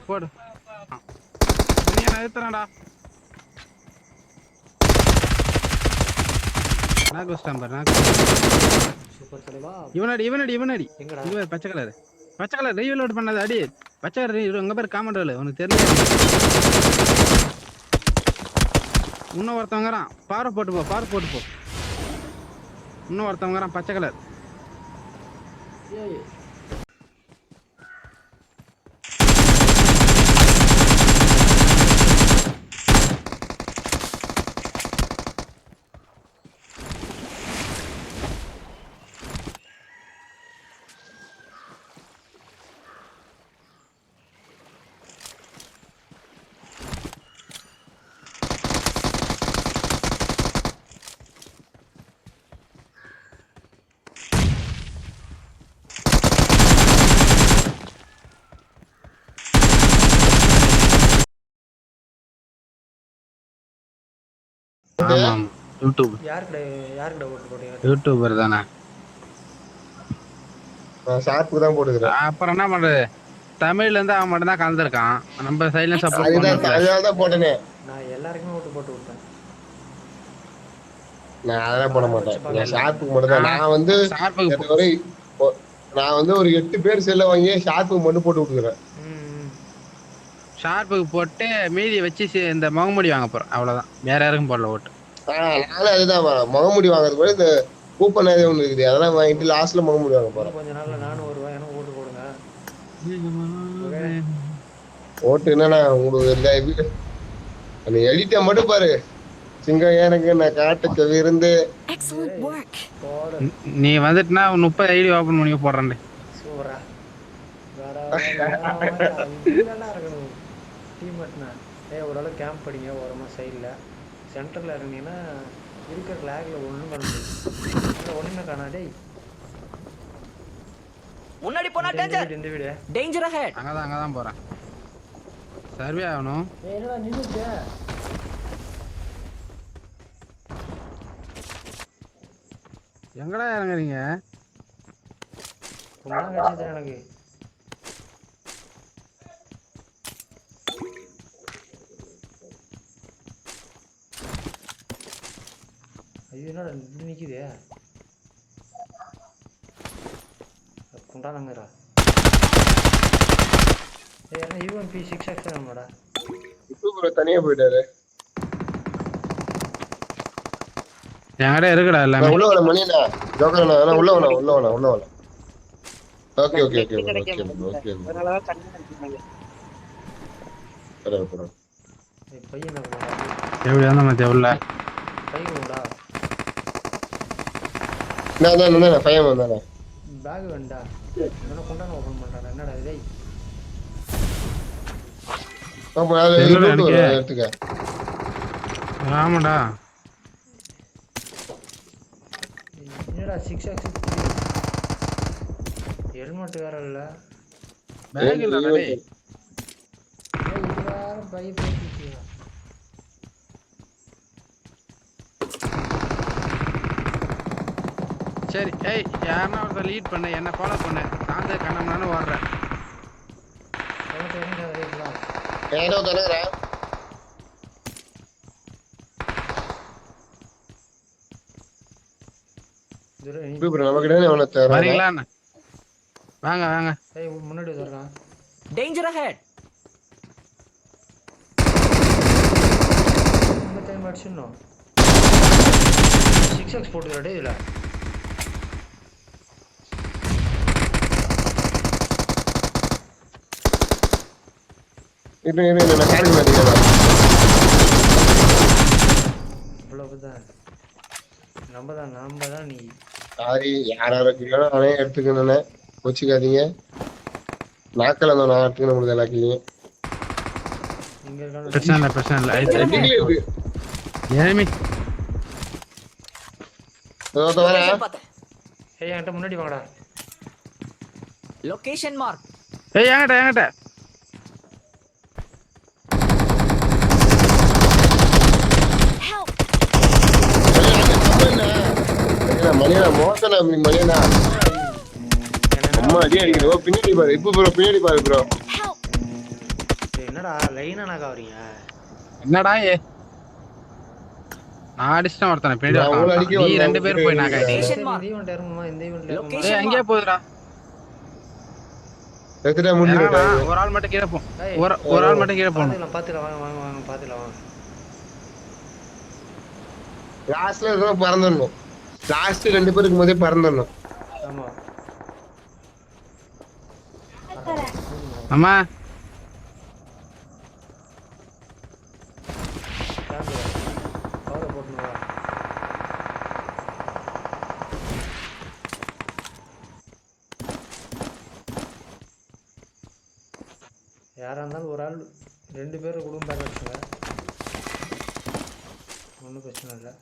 போடு நீ என்ன ஏத்துறடா நாக்கு ஸ்டம்பர் நாக்கு சூப்பர் தலைவா. இவனடி எங்கடா இவன் பச்சை கலர் ரீலோட் பண்ணது அடி பச்சை கலர் உங்க பேர் காமெண்ட் உனக்கு தெரியல இன்னும் ஒருத்தவங்கறான் பாறை போட்டு போ இன்னும் ஒருத்தவங்கறான் பச்சை கலர் ஏய் யூடியூப் யாருக்குடா ஓட்டு போட்டீங்க? யூடியூபர் தானே ஷார்ப்புக்கு தான் போட்டுக்கிறேன். அப்புறம் என்ன பண்றது தமிழ்ல இருந்து அவன் மட்டும் தான் கலந்துருக்கான் நம்ம சைலன்ஸ் சப்போர்ட் அதனால தான் போட்டேனே. நான் எல்லாருக்குமே ஓட்டு போட்டு விட்டேன். நான் அதெல்லாம் போட மாட்டேன். ஷார்ப்புக்கு மட்டும் தான். நான் வந்து ஒரு 8 பேர் செல்ல வாங்கி ஷார்ப்புக்கு மட்டும் போட்டு விட்டுக்கிறேன். ஷார்ப்புக்கு போட்டு மீதி வச்சு இந்த முகமுடி வாங்க போறேன் அவ்வளவுதான் வேற யாருக்கும் போடல ஓட்டு. நானும் அதுதான் முகமுடி வாங்குறது கூட இந்த கூப்பன் ஏதோ ஒண்ணு இருக்குது அதெல்லாம் வாங்கிட்டு லாஸ்ட்ல முகமுடி வாங்க போறேன். கொஞ்ச நாள்ல நானும் வருவேன் எனக்கு ஓட்டு போடுங்க. ஓட்டு என்னன்னா உங்களுக்கு அந்த எடிட்ட மட்டும் பாரு சிங்கம் எனக்கு நான் காட்டுக்கு விருந்து நீ வந்துட்டுனா 30 ஐடி ஓபன் பண்ணி போடுறேன். சூப்பரா இருக்கணும் டீம்மேட்னா. ஓரளவு கேம்ப் படிங்க ஓரமா சைடில் சென்டரில் இறங்கினீங்கன்னா இருக்கிற லேகில் ஒன்றும் பண்ண முடியும். ஒன்றுமே காணாடே முன்னாடி போனா டேஞ்சர் இந்த வீடு டேஞ்சர் அஹெட் அங்கதான் போறேன் சர்வே ஆகணும். என்னடா நின்னுச்சு எங்கடா இறங்குறீங்க? ரொம்ப நாள் கழிச்சு எனக்கு ஐயோ என்னடா நிக்குதே குண்டானங்கடா. என்ன யூஎம்பி 6x நம்மடா இப்போ தனியா போயிட்டாரு. எங்கடா இருக்குடா எல்லாமே உள்ள வர மணினா ஜோக்கர் நான் உள்ள வர. ஓகே அதனால தான் கண்ணு நினைக்கிறாங்க. பரவாயில்லை. ஏய் பையன் என்ன எப்படி வந்த மத்திய உள்ள பையன்டா நான் பையன் வந்தானே பேக் வேண்டா என்ன குண்டான ஓபன் பண்றானே என்னடா இது? எடுத்துக்க. ஆமாடா என்னடா 6x ஹெல்மெட் வேற இல்ல பேக் இல்லடா டேய். இது வேற பை போட்டுட்டியா? சரி ஏய் யாரனா ஒருத்தர் லீட் பண்ணு என்ன ஃபாலோ பண்ணு சாந்த கண்ணம்னானு ஓடுறேன். எங்க வரீங்களா? ஏனோ தரங்கறா இப்போ நம்ம கிட்ட அவன தர வரீங்களா? வாங்க ஏய் முன்னாடி வரலாம். டேஞ்சர் அஹெட் நம்ம டைம் அடிச்சணும் 6x போட்டுடா டேய் இதுல. இது நான் கார்டு மாட்டிட்டேன். அவ்வளவுதான் நம்ம தான் நீ சாரி யாரார கிலோ நானே எடுத்துக்கணும்னே கோச்சிக்காதீங்க. நாக்கல நான் எடுத்துக்கணும் முடியல எல்லாத்தையும். இங்க இருக்கானே பிரச்சனை இல்ல ஏமி வரா. ஏய் என்கிட்ட முன்னாடி வாங்கடா. லொகேஷன் மார்க் ஏய் என்கிட்ட மணியா மோசனா மணியா அம்மா அடி அடிக்கிறோம். பின்னாடி பாரு இப்போ ப்ரோ பின்னாடி பாரு ப்ரோ. என்னடா லைனா நாக்கா வரீங்க? என்னடா நான் அடிச்சிட்டேன் ஒருத்தனை பின்னாடி நான் உங்களை ஒருத்தன் அடிக்க நீ வந்தேன், 2 பேர் போய் உங்ககிட்ட நாக்காயிட்டீங்க. சரி, Location இந்த mark. ஈவெண்ட் இறங்குமா? இந்த ஈவெண்ட்ல இறங்குமா? Location அங்கேயே mark. போகுதுடா. எத்தனை முடிஞ்சிருக்கா இறங்குடா, ஒரு ஆள் மட்டும் கீழே போ. ஏய், ஒரு ஆள் மட்டும் கீழே போகணும். பாத்துக்கலாம் வாங்க வாங்க வாங்க பாத்துக்கலாம் வாங்க. லாஸ்ட்ல இருக்கணும் பறந்துடணும். லாஸ்ட் 2 பேருக்கு போதே பறந்துடணும். ஆமா அம்மா கவரை போட்டுன்னு வா. யாரா இருந்தாலும் ஒரு ஆள் 2 பேர் குடும்பம் வச்சுங்க, ஒன்றும் பிரச்சனை இல்லை.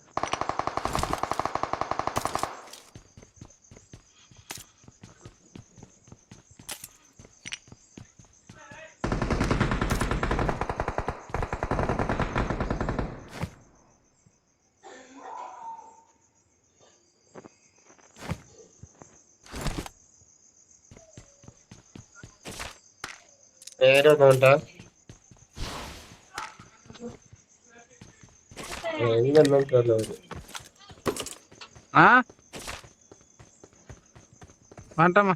நேரா கவுண்டா எங்க இருந்தாலும் தெரியல அவரு. வந்துட்டம்மா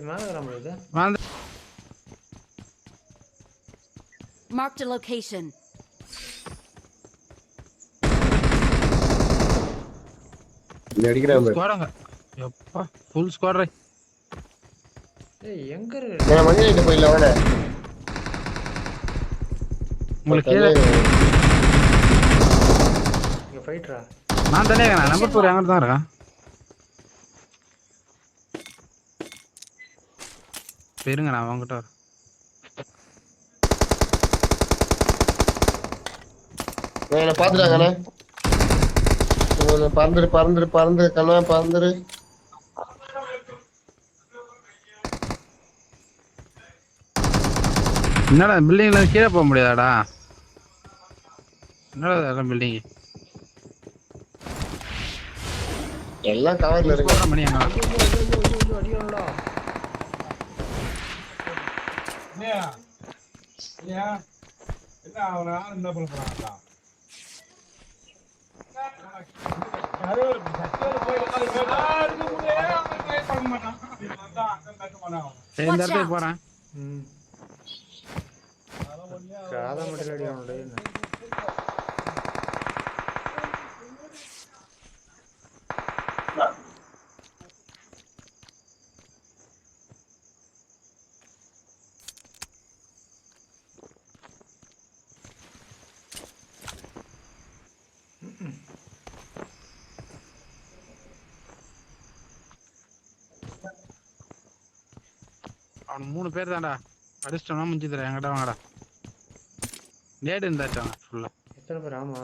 மேலே கிளம்புறது வந்து Marked a location. இங்க அடிக்கிறான் பாரு. ஸ்குவாடுங்க. எப்பா ஃபுல் ஸ்குவாட். ஏய் எங்க இருக்கு? நான் மணி ஆயிட்டு போயிடல அவன. உங்களுக்கு கீழே இங்க ஃபைட்ரா. நான் தானே இருக்கேன். நம்பர் 4 அங்கே தான் இருக்கான். இருங்க நான் அவங்ககிட்ட வரேன். என்ன பாத்துட்டாங்கண்ணே. பறந்துரு பறந்துரு பறந்துரு கண்ணா பறந்துரு. என்னடா பில்டிங்ல கீழே போக முடியாதாடா? என்னடா பில்டிங் எல்லாம் கவர்ல இருக்கு. மணி அங்க அடியோடா. சரி இந்த இடத்துக்கு போறேன். காதை மட்டும் அடி அவனுடைய. அவன் 3 பேர் தான்டா. அடிச்சிட்டோம்னா முடிஞ்சு தரேன். என்கிட்ட வாங்கடா. நேடு இருந்தாச்சாங்க ஃபுல்லா. எத்தனை பேர்? ஆமா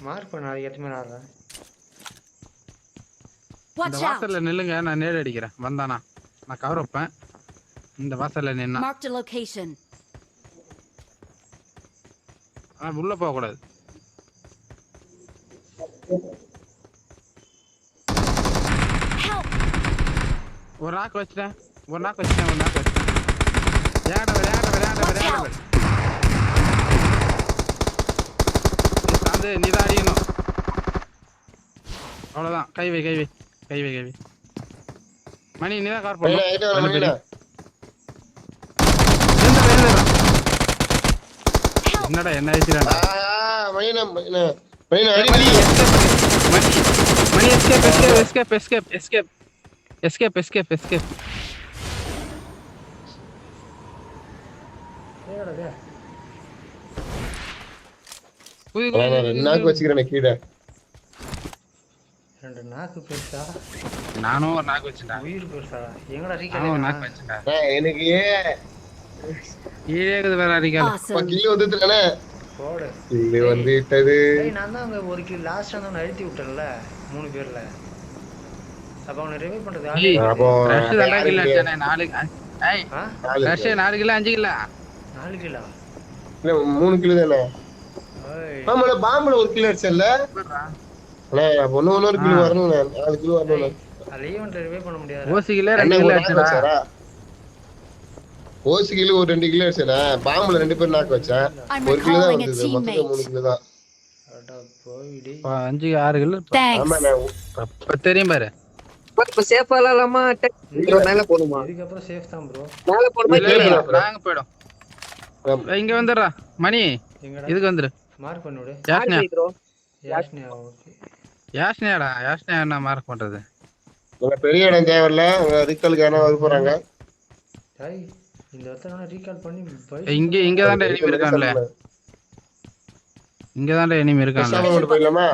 மார்க் பண்ண அதுக்கு எத்தனை பேர் ஆடுறேன். இந்த Watch out. வாசல்ல நில்லுங்க, நான் நேடு அடிக்கிறேன். வந்தானா நான் கவர் வைப்பேன். இந்த வாசல்ல நின்னா Marked a location. உள்ள போக கூடாது. Help. ஒரு நாக்கு வச்சிட்டேன். விளையாட சாந்து நீதான் அடிக்கணும். அவ்வளவுதான். கை வை மணி நீதான் கவர் மணிண்ணா, பண்ணணும். ஐட்டம் வர மணிண்ணா. என்னடா என்ன ஆயிடுச்சுடா? மணிண்ணா மணிண்ணா மணிண்ணா அடி மணி மணி. எஸ்கேப். ஏடா டே. நான் 2 நாக்கு வச்சுக்கிறேன் கீழே. 2 நாக்கு பெருசா, நானும் ஒரு நாக்கு வச்சுட்டேன். உயிர் பெருசா. எங்கடா நானும் ஒரு ரீகா? நாக்கு வச்சுட்டேன். எனக்கு கீழே இருக்குது வேற அடிக்கல. Awesome. கில்லு வந்துட்டுலண்ணே. போடு. கில்லு வந்துட்டது. ஏய் நான் தான் அங்க ஒரு கில் லாஸ்ட் வந்து அழுத்தி விட்டேன்ல 3 பேர்ல. அப்ப அவனை ரிவைவ் பண்றது ஆளே இல்ல. அப்போ ரஷ் தான்டா கில் அடிச்சானே 4. ஏய் ஆ? ரஷ் 4 கிலோ 5 கிலோ. 4 கிலா? இல்ல 3 கிலோ தானே. ஏய் ஆமால பாம்புல 1 கிலோ அடிச்சல்ல. அண்ணே ஒண்ணு கிலோ வரணும். 4 கிலோ வரணும். அது ஈவென்ட் ரிவைவ் பண்ண முடியாது. ஓசி கிலோ 2 கிலோ அடிச்சடா. ஓசிக்கில ஒரு 2 கிலோ அடிச்சேனா பாம்புல 2 பேர் நாக்கு வச்சேன். I'm 1 கிலோ தான் recalling a வந்தது. மொத்தம் 3 teammate. கிலோ தான். அடா போயிடி 5 6 கிலோ ஆமா Thanks. நான் இப்ப தெரியும் பாரு. இப்ப சேஃபா இல்லாம ப்ரோ மேல போணுமா? இதுக்கப்புறம் சேஃப் தான் ப்ரோ. மேல போணுமா? இல்ல இல்ல நாங்க போய்டும். இங்க வந்துடுறா மணி. எங்கடா இதுக்கு வந்துரு. மார்க் பண்ணி விடு. யாஸ்னியா ப்ரோ. யாஷ்னியா ஓகே. யாஸ்னியாடா யாஸ்னியா என்ன மார்க் பண்றது? உங்க பெரிய இடம் தேவையில்ல. உங்க ரிக்கலுக்கு யாரா வர போறாங்க. டேய் இந்த இடத்துல ரீகால் பண்ணி இங்க தான் எனிமி இருக்கான்ல. இங்க தான் எனிமி இருக்கான்ல. பஸ் போயிடலாமா?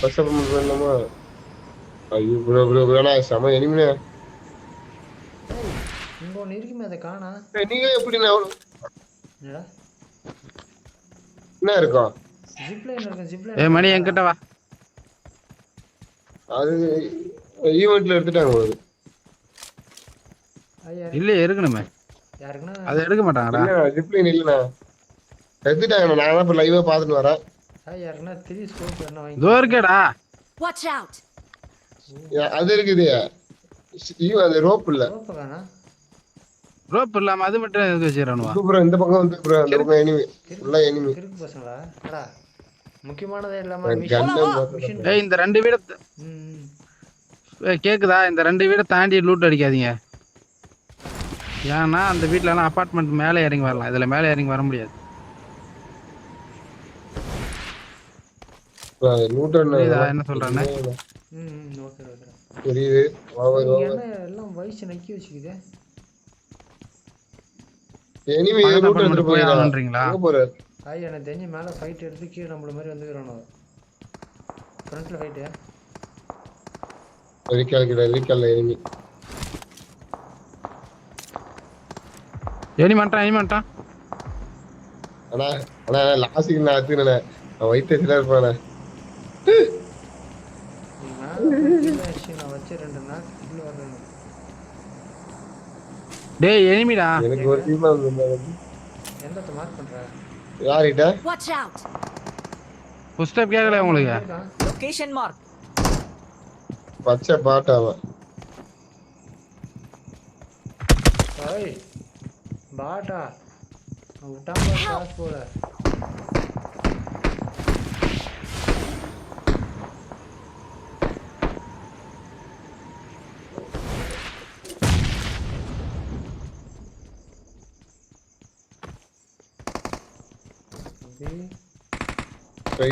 பஸ் போயிடலாமா? ஐயோ ப்ரோ வேணா சம எனிமினே. இங்க ஒன்னு இருக்குமே அத காணா. நீங்க எப்படி நான் என்னடா என்ன இருக்கும்? ஜிப் லைன் இருக்கு ஜிப் லைன். ஏய் மணி என்கிட்ட வா. அது ஈவென்ட்ல எடுத்துட்டாங்க உங்களுக்கு. ஐயா இல்ல இருக்கணுமே. யாருக்குனா அதை எடுக்க மாட்டாங்கடா. இல்ல ஜிப்லைன் இல்லண்ணா. எடுத்துட்டாங்க. நான் தான் இப்ப லைவா பாத்துட்டு வரேன். ஐயா யாருக்குனா 3 ஸ்கோப் என்ன வாங்கி. இதோ இருக்கேடா. Watch out. அது இருக்குது. அது ரோப் இல்ல. ஸ்கோப் காணா. ரோப் இல்லாம அது மட்டும் எதுக்கு வச்சிரணுவா? ப்ரோ இந்த பக்கம் வந்து ப்ரோ அந்த பக்கம் எனிமி. ஃபுல்லா எனிமி. கிறுக்கு பசங்களா? அடா முக்கியமானதே இல்லாம கண்ணம் ஏய் இந்த 2 வீட கேக்குதா? இந்த 2 வீட தாண்டி லூட் அடிக்காதீங்க. ஏன்னா அந்த வீட்ல எல்லாம் அபார்ட்மெண்ட் மேலே இறங்கி வரலாம். இதுல மேலே இறங்கி வர முடியாது. புரியுதா என்ன சொல்றேன்னு? Okay okay. தெரியுது. என்ன எல்லாம் வயசு நக்கி வச்சுக்குதே. எனிமி ரூட் எடுத்து போய் போயிடலாம். ஆகணுன்றீங்களா? எங்க போற? ஐயா எனக்கு தெரிஞ்சு மேல ஃபைட் எடுத்து கீழ நம்மள மாதிரி வந்துக்கறானோ. ஃப்ரண்ட்ல ஃபைட். Recall enemy. எனிமி மாட்டான். அண்ணா லாஸ்ட்க்கு நான் அத்துனே. நான் வைத்தியத்துல இருப்பானே. நான் வச்சு 2 நாள் உள்ள வரணும். டேய் எனிமிடா. எனக்கு ஒரு டீம் வந்து எந்தத்த மார்க் பண்ற? யாரிட்ட? Watch out. ஃபுல் ஸ்டெப் கேக்கல உங்களுக்கு. Location mark. பச்சை பாட்டாவ. ஓய் பாட்டா உட்டாம காஸ் போல.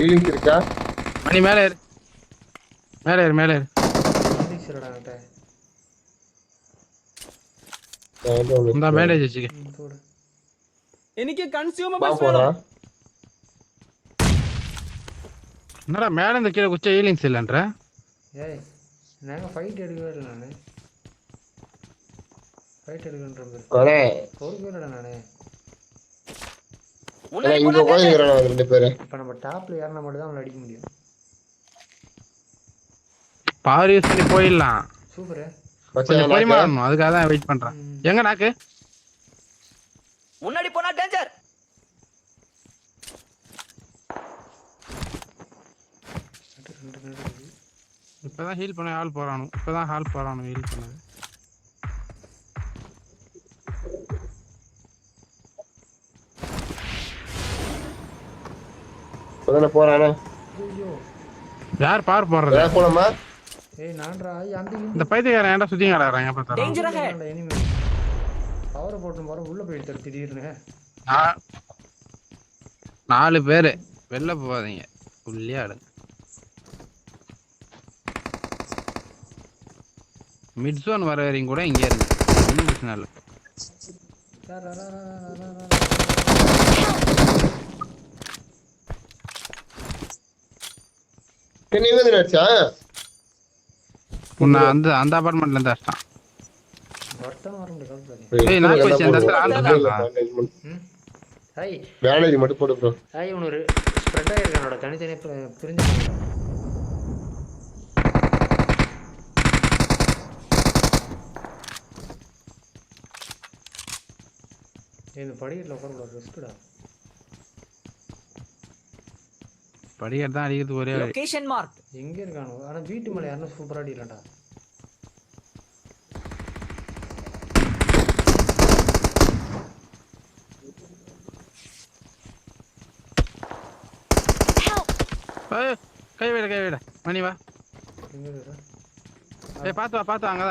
ஹீலிங் இருக்கா? மணி மேலே ஏறு. சரிடா கிட்ட. இந்த பேண்டேஜ் வச்சுக்க. போடு. എനിക്ക് பா consumables போறா. വേണം. என்னடா மேல இந்த கீழே குச்ச ஹீலிங்ஸ் இல்லன்ற? ஏய் நாங்க ஃபைட் எடுக்கவே இல்லை நானு. ஃபைட் எடுக்கன்றது. அண்ணே போறவே இல்லடா நானு. அண்ணா இங்க உட்கார்ந்துக்கறானே 2 பேர். இப்ப நம்ம டாப்ல ஏறனா மட்டும் தான் அவளை அடிக்க முடியும். பவர் யூஸ் பண்ணி போயிடலாம். சூப்பர். பச்சை கொஞ்சம் பரிமாறணும். அதுக்காக தான் வெயிட் பண்றேன். எங்க நாக்கு? முன்னாடி போனா டேஞ்சர். இப்பதான் ஹீல் பண்ண ஆள் போறானு. ஹீல் பண்ணது. போறானே போறானே. ஐயோ யார் பவர் போடுறது? யார் போலாமா? ஏய் நான்டா அந்த இந்த பைத்தியக்காரன் ஏன்டா சுத்தி கடாறாங்க பார்த்தா? Danger ahead. எனிமி பவர் போட்டு போற உள்ள போயிட்டு திடீர்னு. 4 பேர் வெளில போகாதீங்க. உள்ளே ஆடுங்க. மிட் ஜோன் வர வரைக்கும் கூட இங்கே இருங்க. ஒன்றும் பிரச்சனை இல்லை. நீ வந்து நடிச்சா? உன்னை அந்த அபார்ட்மெண்ட்ல இருந்து அடிச்சான். வர்த்தம் வர முடியாது. ஏய் நான் போய் அந்த இடத்துல ஆள் இருக்காங்க. ஐய் பேனேஜ் மட்டும் போடு ப்ரோ. ஐய் ஒரு ஸ்ப்ரெட் ஆயிருக்கானோட தனித்தனியா பிரிஞ்சு போறான். இந்த படிக்கட்டில் உட்காரக்கூடாது. ரிஸ்க்குடா. படிக்கட்டு தான் அடிக்கிறது ஒரே வழி. Location mark. எங்க இருக்கானோ? ஆனா வீட்டு மேல யாரும் சூப்பரா அடிக்கலடா. ஏய், கை விட மணி வா எங்க இருக்குடா? ஏய் பார்த்து வா அங்கதான்